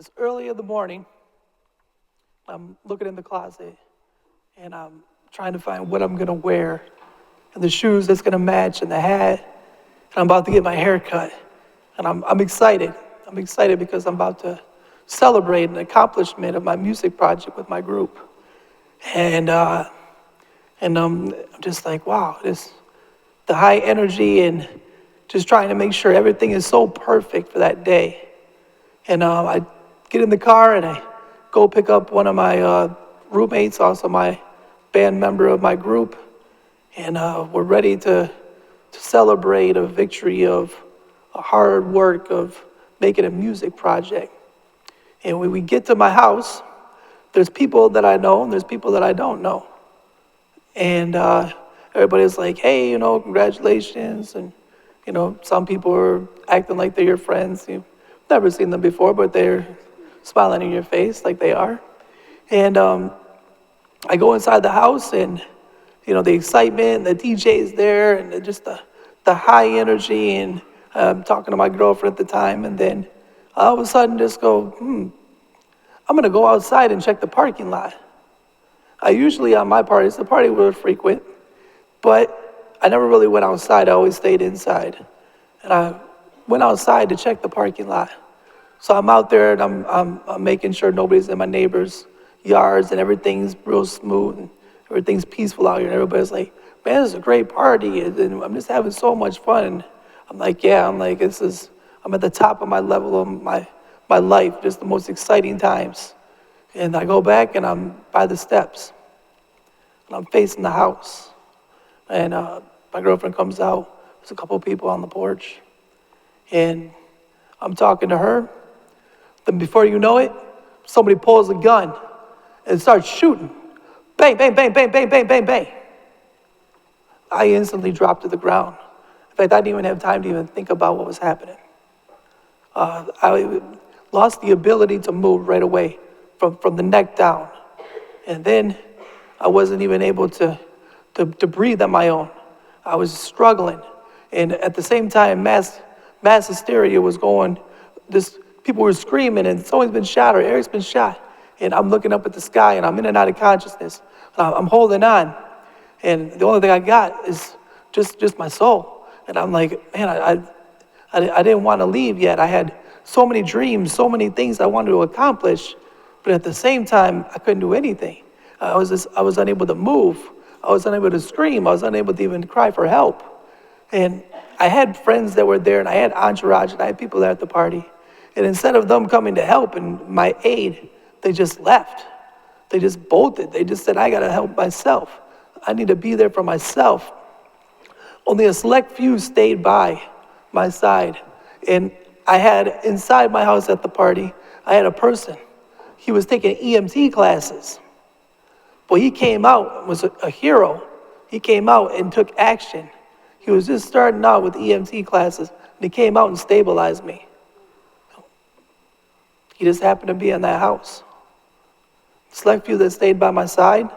It's early in the morning. I'm looking in the closet and I'm trying to find what I'm gonna wear and the shoes that's gonna match and the hat. And I'm about to get my hair cut. And I'm excited. I'm excited because I'm about to celebrate an accomplishment of my music project with my group. And, uh, and I'm just like, wow, the high energy and just trying to make sure everything is so perfect for that day. And I get in the car and I go pick up one of my roommates, also my band member of my group, and we're ready to celebrate a victory of a hard work of making a music project. And when we get to my house, there's people that I know and there's people that I don't know. And everybody's like, hey, congratulations. And, some people are acting like they're your friends. You've never seen them before, but they're smiling in your face like they are. And I go inside the house and, the excitement, the DJ's there, and just the high energy. And I'm talking to my girlfriend at the time. And then all of a sudden just go, I'm going to go outside and check the parking lot. I usually, on my parties, the party was frequent, but I never really went outside. I always stayed inside. And I went outside to check the parking lot. So I'm out there and I'm making sure nobody's in my neighbor's yards and everything's real smooth and everything's peaceful out here. And everybody's like, man, this is a great party. And I'm just having so much fun. And I'm like, yeah, I'm at the top of my level of my life, just the most exciting times. And I go back and I'm by the steps. And I'm facing the house. And my girlfriend comes out. There's a couple of people on the porch. And I'm talking to her. Then before you know it, somebody pulls a gun and starts shooting. Bang, bang, bang, bang, bang, bang, bang, bang. I instantly dropped to the ground. In fact, I didn't even have time to even think about what was happening. I lost the ability to move right away from the neck down. And then I wasn't even able to breathe on my own. I was struggling. And at the same time, mass hysteria was going. People were screaming, and someone's been shot, or Eric's been shot. And I'm looking up at the sky, and I'm in and out of consciousness. I'm holding on. And the only thing I got is just my soul. And I'm like, man, I didn't want to leave yet. I had so many dreams, so many things I wanted to accomplish, but at the same time, I couldn't do anything. I was unable to move. I was unable to scream. I was unable to even cry for help. And I had friends that were there, and I had entourage, and I had people there at the party. And instead of them coming to help and my aid, they just left. They just bolted. They just said, I got to help myself. I need to be there for myself. Only a select few stayed by my side. And I had inside my house at the party, I had a person. He was taking EMT classes. Well, he came out, was a hero. He came out and took action. He was just starting out with EMT classes, and he came out and stabilized me. He just happened to be in that house. Select few that stayed by my side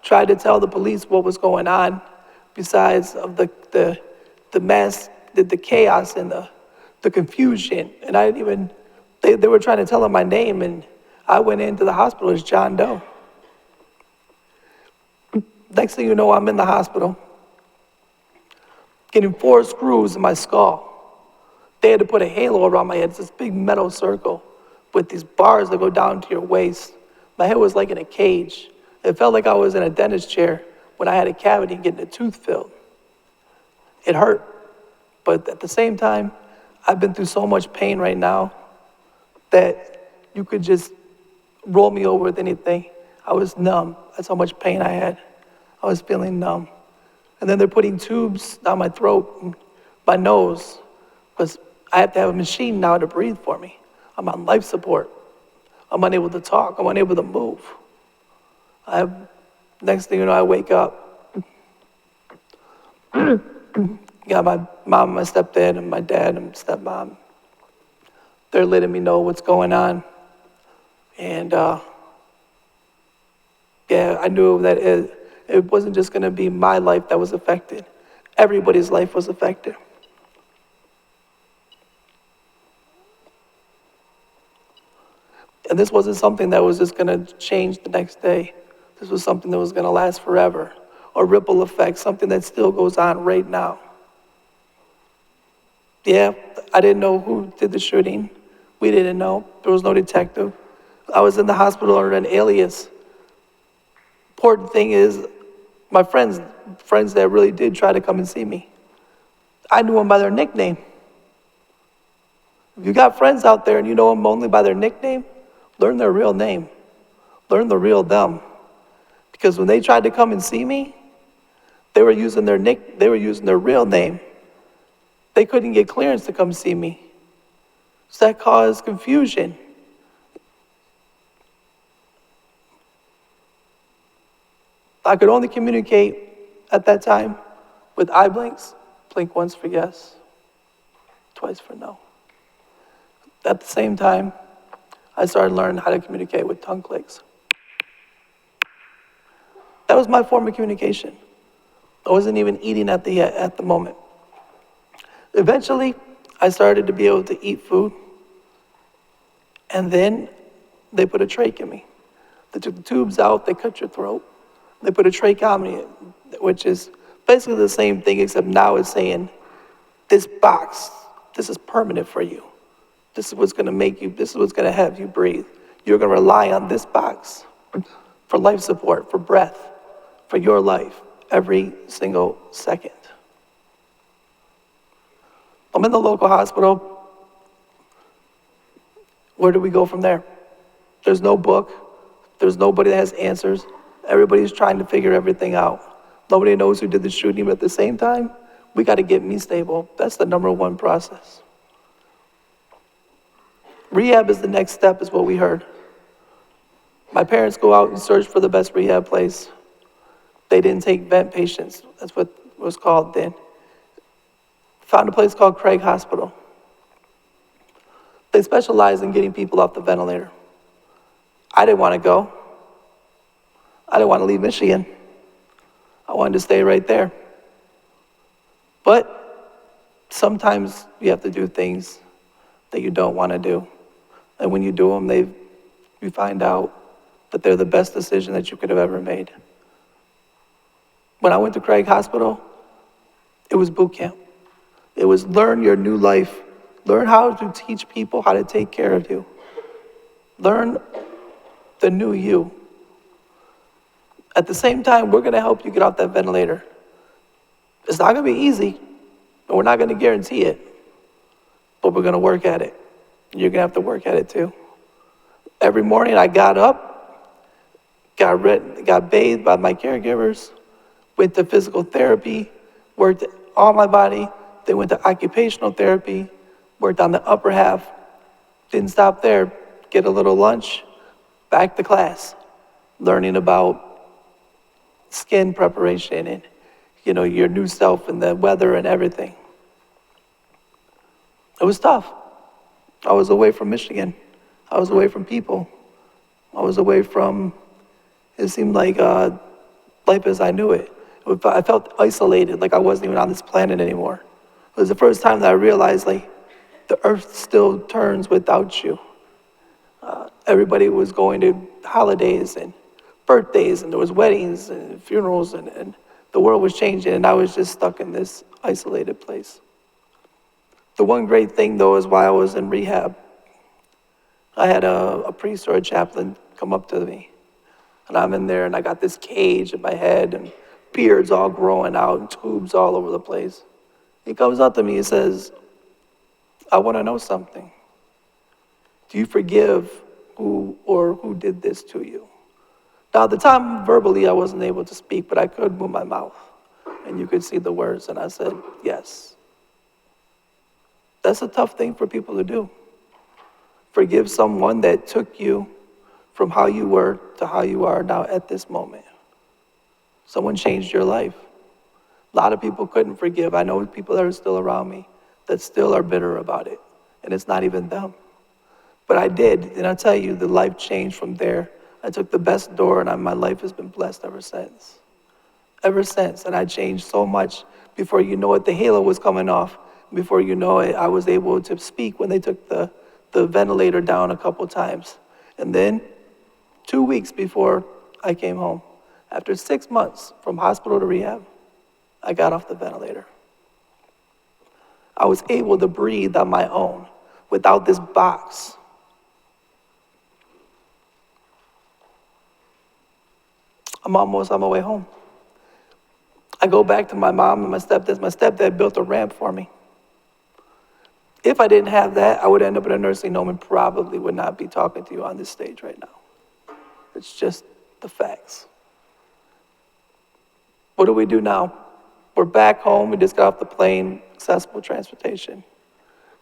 tried to tell the police what was going on, besides of the mass, the chaos and the confusion. And I didn't even, they were trying to tell him my name, and I went into the hospital as John Doe. Next thing you know, I'm in the hospital, getting 4 screws in my skull. They had to put a halo around my head. It's this big metal circle with these bars that go down to your waist. My head was like in a cage. It felt like I was in a dentist chair when I had a cavity getting a tooth filled. It hurt. But at the same time, I've been through so much pain right now that you could just roll me over with anything. I was numb. That's how much pain I had. I was feeling numb. And then they're putting tubes down my throat and my nose, because I have to have a machine now to breathe for me. I'm on life support. I'm unable to talk. I'm unable to move. Next thing you know, I wake up. Got my mom, my stepdad, and my dad and stepmom. They're letting me know what's going on. And I knew that it wasn't just going to be my life that was affected. Everybody's life was affected. And this wasn't something that was just gonna change the next day. This was something that was gonna last forever. A ripple effect, something that still goes on right now. Yeah, I didn't know who did the shooting. We didn't know. There was no detective. I was in the hospital under an alias. Important thing is, my friends that really did try to come and see me, I knew them by their nickname. If you got friends out there and you know them only by their nickname, learn their real name. Learn the real them. Because when they tried to come and see me, they were using their real name. They couldn't get clearance to come see me. So that caused confusion. I could only communicate at that time with eye blinks. Blink once for yes, twice for no. At the same time, I started learning how to communicate with tongue clicks. That was my form of communication. I wasn't even eating at the moment. Eventually, I started to be able to eat food, and then they put a trach in me. They took the tubes out, they cut your throat, they put a tracheotomy in, which is basically the same thing, except now it's saying, this box, this is permanent for you. This is what's gonna make you, this is what's gonna have you breathe. You're gonna rely on this box for life support, for breath, for your life, every single second. I'm in the local hospital. Where do we go from there? There's no book. There's nobody that has answers. Everybody's trying to figure everything out. Nobody knows who did the shooting, but at the same time, we got to get me stable. That's the number one process. Rehab is the next step, is what we heard. My parents go out and search for the best rehab place. They didn't take vent patients. That's what it was called then. Found a place called Craig Hospital. They specialize in getting people off the ventilator. I didn't want to go. I didn't want to leave Michigan. I wanted to stay right there. But sometimes you have to do things that you don't want to do. And when you do them, you find out that they're the best decision that you could have ever made. When I went to Craig Hospital, it was boot camp. It was learn your new life. Learn how to teach people how to take care of you. Learn the new you. At the same time, we're gonna help you get off that ventilator. It's not gonna be easy, and we're not gonna guarantee it, but we're gonna work at it. You're gonna have to work at it too. Every morning I got up, got bathed by my caregivers, went to physical therapy, worked on my body, then went to occupational therapy, worked on the upper half, didn't stop there, get a little lunch, back to class, learning about skin preparation and, your new self and the weather and everything. It was tough. I was away from Michigan. I was away from people. I was away from, it seemed like life as I knew it. I felt isolated, like I wasn't even on this planet anymore. It was the first time that I realized, the earth still turns without you. Everybody was going to holidays and birthdays, and there was weddings and funerals, and the world was changing, and I was just stuck in this isolated place. The one great thing, though, is while I was in rehab, I had a priest or a chaplain come up to me, and I'm in there, and I got this cage in my head, and beards all growing out, and tubes all over the place. He comes up to me and says, I want to know something. Do you forgive who did this to you? Now, at the time, verbally, I wasn't able to speak, but I could move my mouth, and you could see the words, and I said, yes. That's a tough thing for people to do. Forgive someone that took you from how you were to how you are now at this moment. Someone changed your life. A lot of people couldn't forgive. I know people that are still around me that still are bitter about it, and it's not even them. But I did, and I'll tell you, the life changed from there. I took the best door, and my life has been blessed ever since. Ever since, and I changed so much. Before you know it, the halo was coming off. Before you know it, I was able to speak when they took the ventilator down a couple times. And then 2 weeks before I came home, after 6 months from hospital to rehab, I got off the ventilator. I was able to breathe on my own without this box. I'm almost on my way home. I go back to my mom and my stepdad. My stepdad built a ramp for me. If I didn't have that, I would end up in a nursing home and probably would not be talking to you on this stage right now. It's just the facts. What do we do now? We're back home. We just got off the plane, accessible transportation.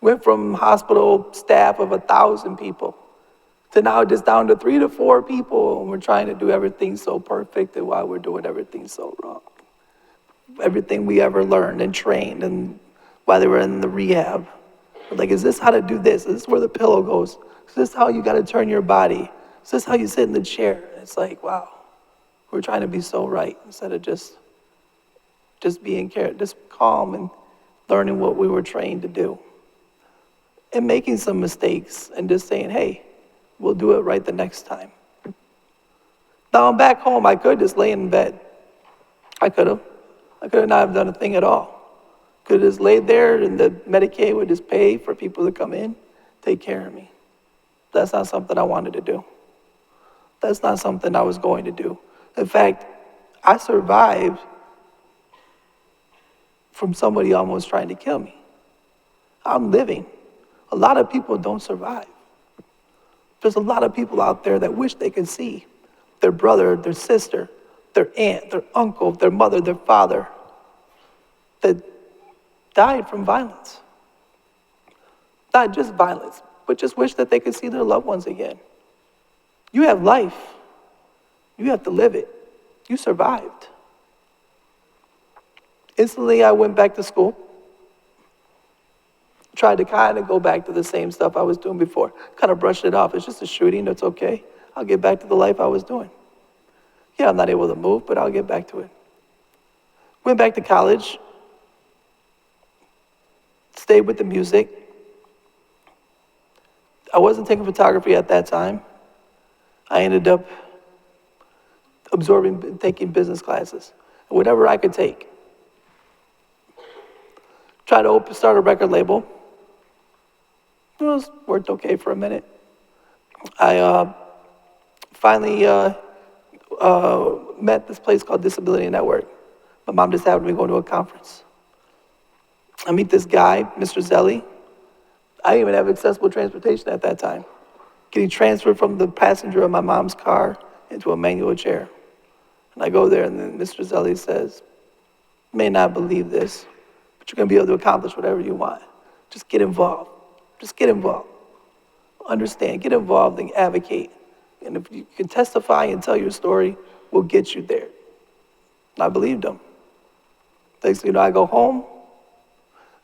Went from hospital staff of 1,000 people to now just down to 3 to 4 people, and we're trying to do everything so perfect, and while we're doing everything so wrong. Everything we ever learned and trained, and while they were in the rehab. Like, is this how to do this? Is this where the pillow goes? Is this how you got to turn your body? Is this how you sit in the chair? It's like, wow, we're trying to be so right instead of just being just calm and learning what we were trained to do. And making some mistakes and just saying, hey, we'll do it right the next time. Now I'm back home. I could just lay in bed. I could have not have done a thing at all. Could have just laid there and the Medicaid would just pay for people to come in, take care of me. That's not something I wanted to do. That's not something I was going to do. In fact, I survived from somebody almost trying to kill me. I'm living. A lot of people don't survive. There's a lot of people out there that wish they could see their brother, their sister, their aunt, their uncle, their mother, their father that died from violence. Not just violence, but just wish that they could see their loved ones again. You have life. You have to live it. You survived. Instantly, I went back to school. Tried to kind of go back to the same stuff I was doing before. Kind of brushed it off. It's just a shooting. That's okay. I'll get back to the life I was doing. Yeah, I'm not able to move, but I'll get back to it. Went back to college. Stayed with the music. I wasn't taking photography at that time. I ended up taking business classes, whatever I could take. Tried to start a record label. It worked okay for a minute. I finally met this place called Disability Network. My mom just happened to be going to a conference. I meet this guy, Mr. Zelli. I didn't even have accessible transportation at that time. Getting transferred from the passenger of my mom's car into a manual chair. And I go there and then Mr. Zelli says, you may not believe this, but you're gonna be able to accomplish whatever you want. Just get involved. Just get involved. Understand, get involved and advocate. And if you can testify and tell your story, we'll get you there. And I believed him. Next thing you know, I go home,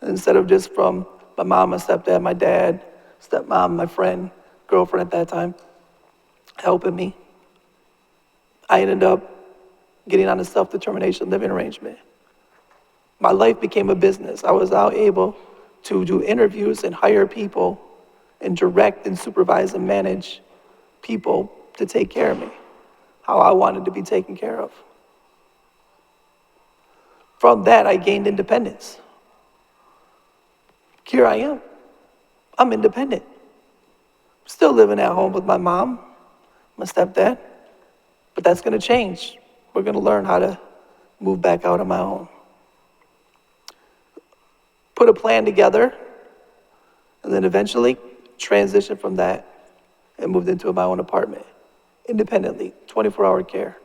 and instead of just from my mom, my stepdad, my dad, stepmom, my friend, girlfriend at that time, helping me, I ended up getting on a self-determination living arrangement. My life became a business. I was now able to do interviews and hire people and direct and supervise and manage people to take care of me, how I wanted to be taken care of. From that, I gained independence. Here I am. I'm independent. Still living at home with my mom, my stepdad, but that's gonna change. We're gonna learn how to move back out on my own. Put a plan together, and then eventually transitioned from that and moved into my own apartment, independently, 24-hour care.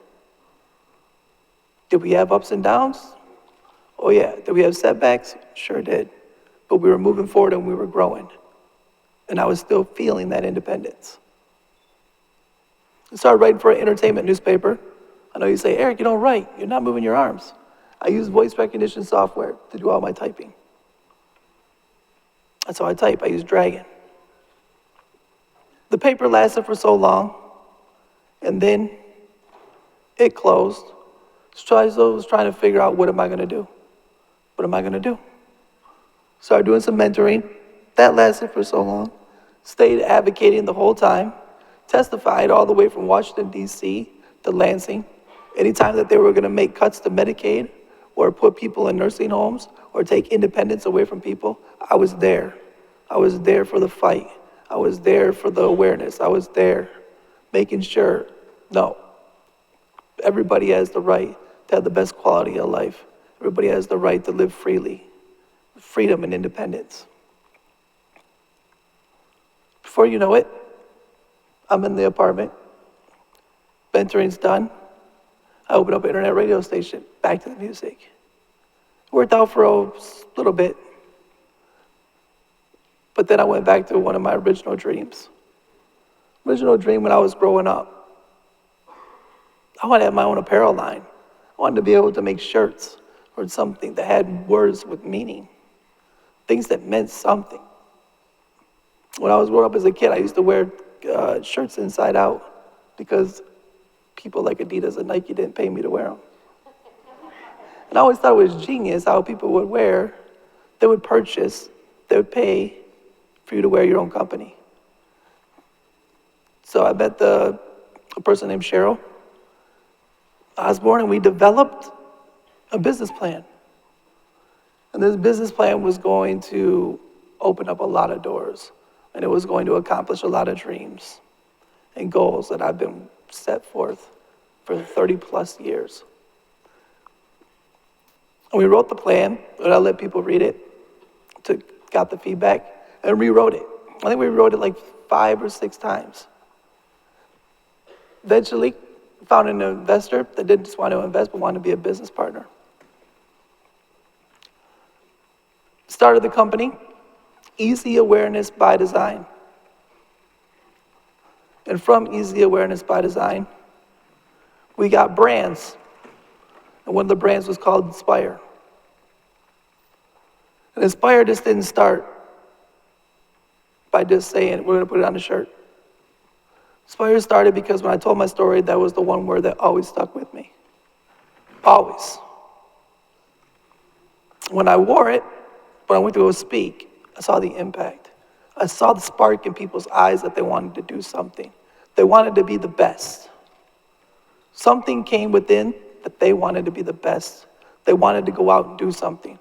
Did we have ups and downs? Oh yeah. Did we have setbacks? Sure did. But we were moving forward and we were growing. And I was still feeling that independence. I started writing for an entertainment newspaper. I know you say, Eric, you don't write. You're not moving your arms. I use voice recognition software to do all my typing. That's how I type. I use Dragon. The paper lasted for so long, and then it closed. So I was trying to figure out, what am I going to do? What am I going to do? Started doing some mentoring. That lasted for so long. Stayed advocating the whole time. testified all the way from Washington, D.C. to Lansing. Anytime that they were going to make cuts to Medicaid or put people in nursing homes or take independence away from people, I was there. I was there for the fight. I was there for the awareness. I was there making sure, no, everybody has the right to have the best quality of life. Everybody has the right to live freely, freedom and independence. Before you know it, I'm in the apartment. Mentoring's done. I opened up an internet radio station, back to the music. Worked out for a little bit. But then I went back to one of my original dreams. Original dream when I was growing up. I wanted to have my own apparel line. I wanted to be able to make shirts or something that had words with meaning. Things that meant something. When I was growing up as a kid, I used to wear shirts inside out because people like Adidas and Nike didn't pay me to wear them. And I always thought it was genius how people would wear, they would purchase, they would pay for you to wear your own company. So I met a person named Cheryl Osborne, and we developed a business plan. And this business plan was going to open up a lot of doors, and it was going to accomplish a lot of dreams and goals that I've been set forth for 30 plus years. And we wrote the plan, and I let people read it, got the feedback, and rewrote it. I think we wrote it like 5 or 6 times. Eventually, found an investor that didn't just want to invest, but wanted to be a business partner. Started the company, Easy Awareness by Design. And from Easy Awareness by Design, we got brands. And one of the brands was called Inspire. And Inspire just didn't start by just saying, we're going to put it on a shirt. Inspire started because when I told my story, that was the one word that always stuck with me. Always. When I wore it, when I went to go speak, I saw the impact. I saw the spark in people's eyes that they wanted to do something. They wanted to be the best. Something came within that they wanted to be the best. They wanted to go out and do something.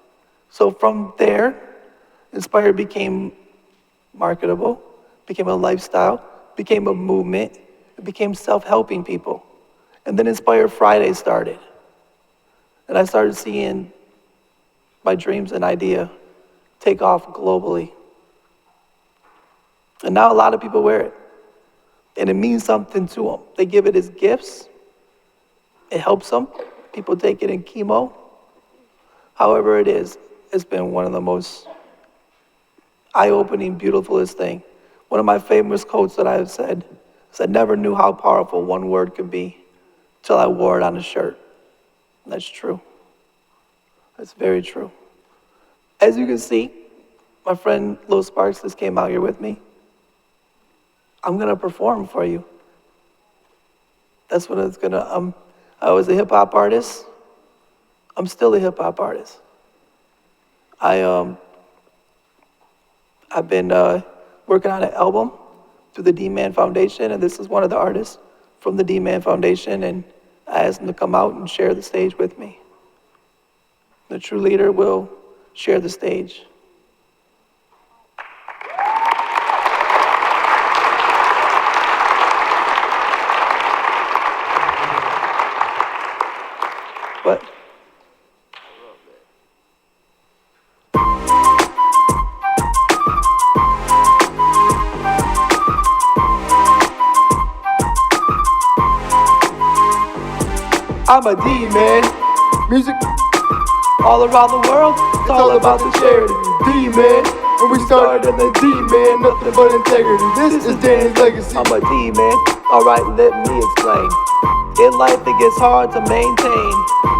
So from there, Inspire became marketable, became a lifestyle, became a movement, it became self-helping people. And then Inspire Friday started. And I started seeing my dreams and idea take off globally. And now a lot of people wear it. And it means something to them. They give it as gifts. It helps them. People take it in chemo. However it is, it's been one of the most eye-opening, beautifulest thing. One of my famous quotes that I've said is, I never knew how powerful one word could be till I wore it on a shirt. And that's true. That's very true. As you can see, my friend Lil Sparks just came out here with me. I'm going to perform for you. That's what it's going to, I was a hip hop artist. I'm still a hip hop artist. I've been working on an album through the D-Man Foundation, and this is one of the artists from the D-Man Foundation, and I asked him to come out and share the stage with me. The true leader will share the stage. But I'm a D-man. Music all around the world. It's all about the charity. D-man. When we started in the D-man, nothing but integrity. This is Danny's legacy. I'm a D-man. Alright, let me explain. In life it gets hard to maintain.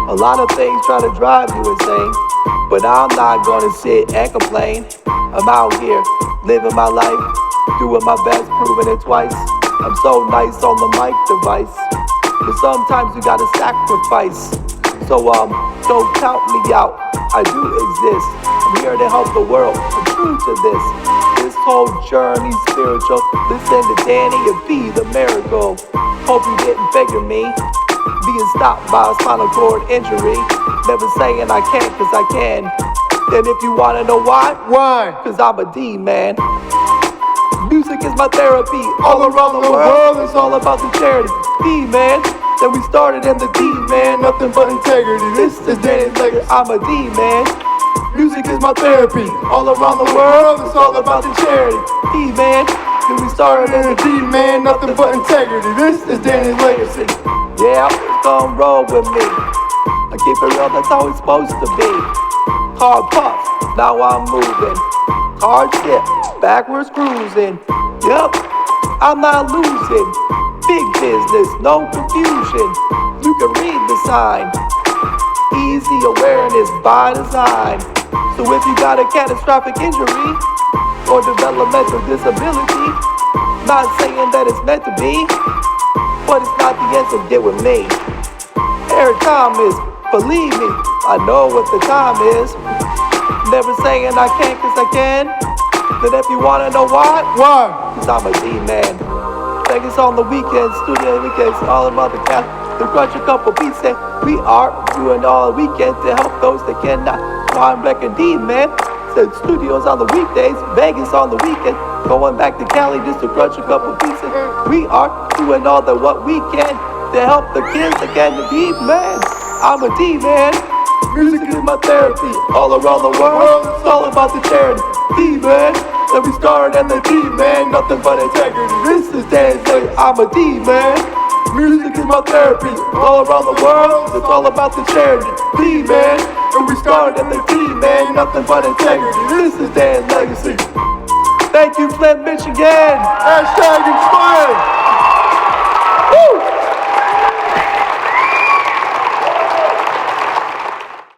A lot of things try to drive you insane. But I'm not gonna sit and complain. I'm out here living my life, doing my best, proving it twice. I'm so nice on the mic device. But sometimes you gotta sacrifice. So don't count me out. I do exist. I'm here to help the world. true to this whole journey spiritual. Listen to Danny and be the miracle. Hope you didn't figure me being stopped by a spinal cord injury. Never saying I can't, cause I can. Then if you wanna know why? Why? Cause I'm a D-man. Music is my therapy. All around the world, it's all about the charity. D-man. Then we started in the D-man. Nothing but integrity. This is Danny's legacy. I'm a D-man. Music is my therapy. All around the world, it's all about the charity. D-man. Then we started in the D-man. Nothing but integrity. This is Danny's legacy. Yeah, come roll with me. I keep it real, that's how it's supposed to be. Hard puffs, now I'm moving. Hard step, backwards cruising. Yep, I'm not losing. Big business, no confusion. You can read the sign. Easy awareness by design. So if you got a catastrophic injury or developmental disability, not saying that it's meant to be, but it's not the end, so get with me. Eric Thomas, believe me, I know what the time is. Never saying I can't, cause I can. Then if you wanna know why? Cause I'm a D-man. Vegas on the weekends, studio weekends, all about the cat. To crunch a couple beats that we are doing all weekend to help those that cannot. So I'm like a D-man. Said studios on the weekdays, Vegas on the weekend. Going back to Cali just to crunch a couple beats. We are doing all the what we can to help the kids that can be man. I'm a D-man. Music is my therapy. All around the world, it's all about the charity. D-man. Then we started in the D-man. Nothing but integrity. This is Dan's legacy. I'm a D-man. Music is my therapy. All around the world, it's all about the charity. D-man. And we started in the D-man. Nothing but integrity. This is Dan's legacy. Thank you, Flint, Michigan. #Inspired.